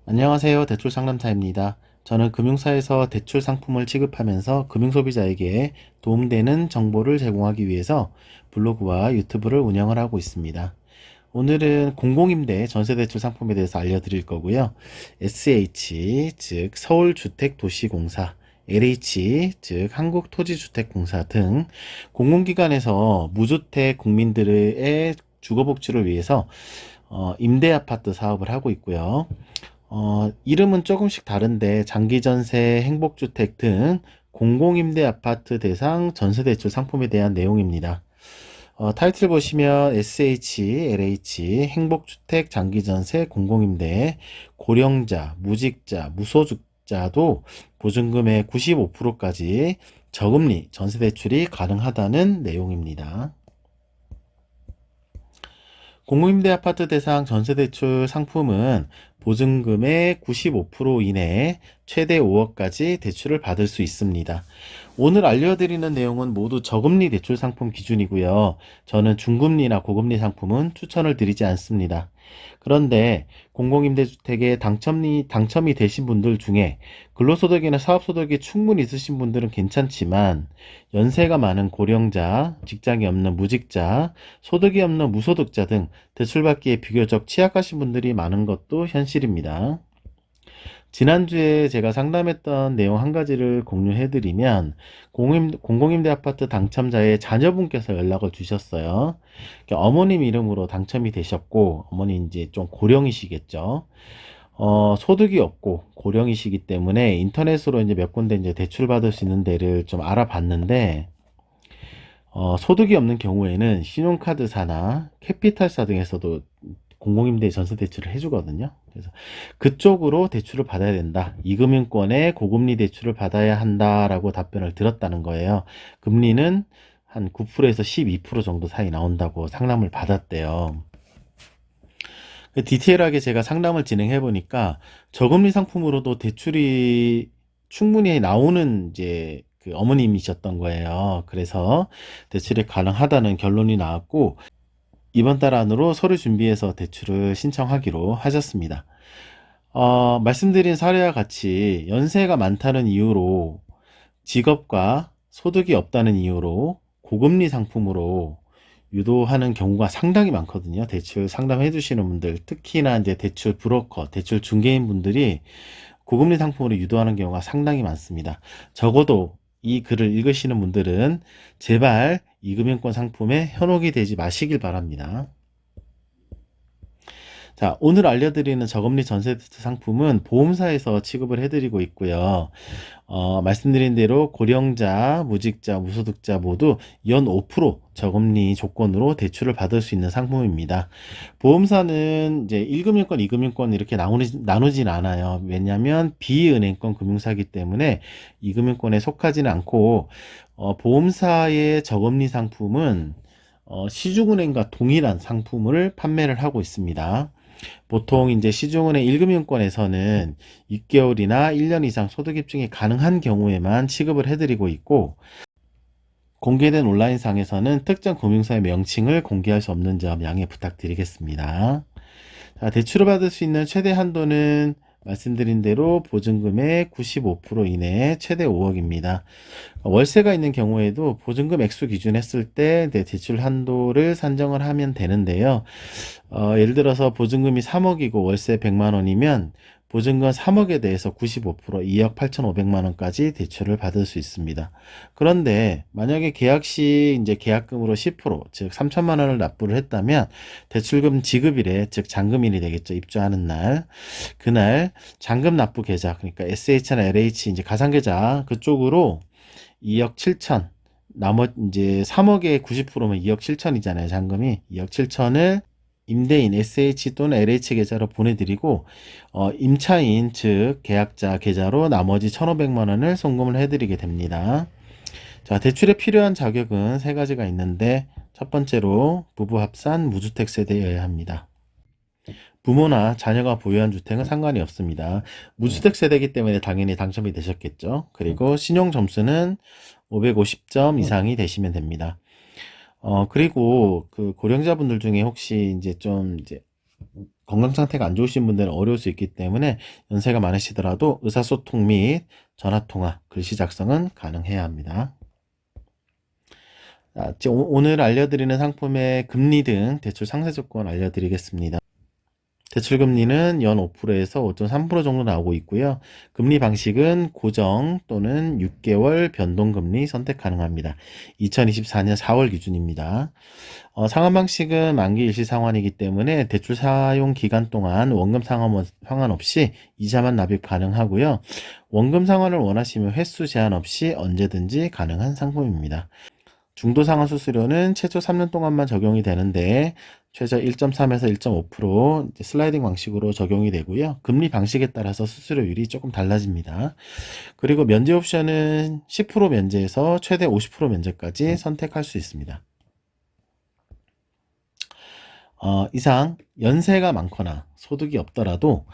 안녕하세요. 대출 상담사입니다. 저는 금융사에서 대출 상품을 취급하면서 금융소비자에게 도움되는 정보를 제공하기 위해서 블로그와 유튜브를 운영을 하고 있습니다. 오늘은 공공임대 전세대출 상품에 대해서 알려드릴 거고요. SH, 즉 서울주택도시공사, LH, 즉 한국토지주택공사 등 공공기관에서 무주택 국민들의 주거복지를 위해서 임대아파트 사업을 하고 있고요. 이름은 조금씩 다른데 장기전세, 행복주택 등 공공임대 아파트 대상 전세대출 상품에 대한 내용입니다. 타이틀 보시면 SH, LH, 행복주택, 장기전세, 공공임대, 고령자, 무직자, 무소득자도 보증금의 95%까지 저금리 전세대출이 가능하다는 내용입니다. 공공임대 아파트 대상 전세대출 상품은 보증금의 95% 이내에 최대 5억까지 대출을 받을 수 있습니다. 오늘 알려드리는 내용은 모두 저금리 대출 상품 기준이고요. 저는 중금리나 고금리 상품은 추천을 드리지 않습니다. 그런데 공공임대주택에 당첨이 되신 분들 중에 근로소득이나 사업소득이 충분히 있으신 분들은 괜찮지만 연세가 많은 고령자, 직장이 없는 무직자, 소득이 없는 무소득자 등 대출받기에 비교적 취약하신 분들이 많은 것도 현실입니다. 지난주에 제가 상담했던 내용 한 가지를 공유해드리면 공공임대 아파트 당첨자의 자녀분께서 연락을 주셨어요. 그러니까 어머님 이름으로 당첨이 되셨고 어머니 이제 좀 고령이시겠죠. 소득이 없고 고령이시기 때문에 인터넷으로 이제 몇 군데 이제 대출 받을 수 있는 데를 좀 알아봤는데 소득이 없는 경우에는 신용카드사나 캐피탈사 등에서도 공공임대 전세대출을 해주거든요. 그래서 그쪽으로 대출을 받아야 된다. 이금융권에 고금리 대출을 받아야 한다라고 답변을 들었다는 거예요. 금리는 한 9%에서 12% 정도 사이 나온다고 상담을 받았대요. 디테일하게 제가 상담을 진행해 보니까 저금리 상품으로도 대출이 충분히 나오는 이제 그 어머님이셨던 거예요. 그래서 대출이 가능하다는 결론이 나왔고 이번 달 안으로 서류 준비해서 대출을 신청하기로 하셨습니다. 말씀드린 사례와 같이 연세가 많다는 이유로 직업과 소득이 없다는 이유로 고금리 상품으로 유도하는 경우가 상당히 많거든요. 대출 상담해 주시는 분들, 특히나 이제 대출 브로커, 대출 중개인 분들이 고금리 상품으로 유도하는 경우가 상당히 많습니다. 적어도 이 글을 읽으시는 분들은 제발 이금융권 상품에 현혹이 되지 마시길 바랍니다. 자, 오늘 알려드리는 저금리 전세 상품은 보험사에서 취급을 해드리고 있고요. 말씀드린 대로 고령자, 무직자, 무소득자 모두 연 5% 저금리 조건으로 대출을 받을 수 있는 상품입니다. 보험사는 이제 1금융권, 2금융권 이렇게 나누진 않아요. 왜냐하면 비은행권 금융사이기 때문에 2금융권에 속하지는 않고 보험사의 저금리 상품은 시중은행과 동일한 상품을 판매를 하고 있습니다. 보통 이제 시중은행 1금융권에서는 6개월이나 1년 이상 소득 입증이 가능한 경우에만 취급을 해드리고 있고 공개된 온라인상에서는 특정 금융사의 명칭을 공개할 수 없는 점 양해 부탁드리겠습니다. 자, 대출을 받을 수 있는 최대 한도는 말씀드린 대로 보증금의 95% 이내에 최대 5억입니다. 월세가 있는 경우에도 보증금 액수 기준 했을 때 대출 한도를 산정을 하면 되는데요. 예를 들어서 보증금이 3억이고 월세 100만 원이면 보증금 3억에 대해서 95% 2억 8,500만 원까지 대출을 받을 수 있습니다. 그런데 만약에 계약 시 이제 계약금으로 10%, 즉 3천만 원을 납부를 했다면 대출금 지급일에 즉 잔금일이 되겠죠. 입주하는 날. 그날 잔금 납부 계좌 그러니까 SH나 LH 이제 가상계좌 그쪽으로 2억 7천 나머지 이제 3억에 90%면 2억 7천이잖아요. 잔금이 2억 7천을 임대인 SH 또는 LH 계좌로 보내드리고 임차인 즉 계약자 계좌로 나머지 1,500만 원을 송금을 해드리게 됩니다. 자, 대출에 필요한 자격은 세 가지가 있는데 첫 번째로 부부 합산 무주택 세대여야 합니다. 부모나 자녀가 보유한 주택은 상관이 없습니다. 무주택 세대이기 때문에 당연히 당첨이 되셨겠죠. 그리고 신용 점수는 550점 이상이 되시면 됩니다. 그리고 그 고령자분들 중에 혹시 이제 좀 이제 건강 상태가 안 좋으신 분들은 어려울 수 있기 때문에 연세가 많으시더라도 의사소통 및 전화통화, 글씨 작성은 가능해야 합니다. 오늘 알려드리는 상품의 금리 등 대출 상세 조건 알려드리겠습니다. 대출금리는 연 5%에서 5.3% 정도 나오고 있고요. 금리 방식은 고정 또는 6개월 변동금리 선택 가능합니다. 2024년 4월 기준입니다. 상환 방식은 만기 일시 상환이기 때문에 대출 사용 기간 동안 원금 상환 없이 이자만 납입 가능하고요. 원금 상환을 원하시면 횟수 제한 없이 언제든지 가능한 상품입니다. 중도 상환 수수료는 최초 3년 동안만 적용이 되는데 최저 1.3에서 1.5% 슬라이딩 방식으로 적용이 되고요. 금리 방식에 따라서 수수료율이 조금 달라집니다. 그리고 면제 옵션은 10% 면제에서 최대 50% 면제까지 선택할 수 있습니다. 이상 연세가 많거나 소득이 없더라도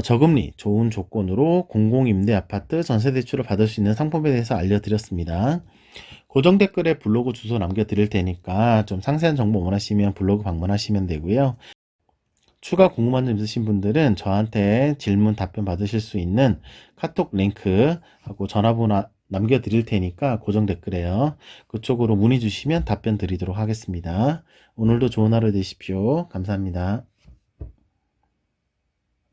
저금리 좋은 조건으로 공공임대 아파트 전세대출을 받을 수 있는 상품에 대해서 알려드렸습니다. 고정 댓글에 블로그 주소 남겨드릴 테니까 좀 상세한 정보 원하시면 블로그 방문하시면 되고요. 추가 궁금한 점 있으신 분들은 저한테 질문 답변 받으실 수 있는 카톡 링크하고 전화번호 남겨드릴 테니까 고정 댓글에요. 그쪽으로 문의 주시면 답변 드리도록 하겠습니다. 오늘도 좋은 하루 되십시오. 감사합니다.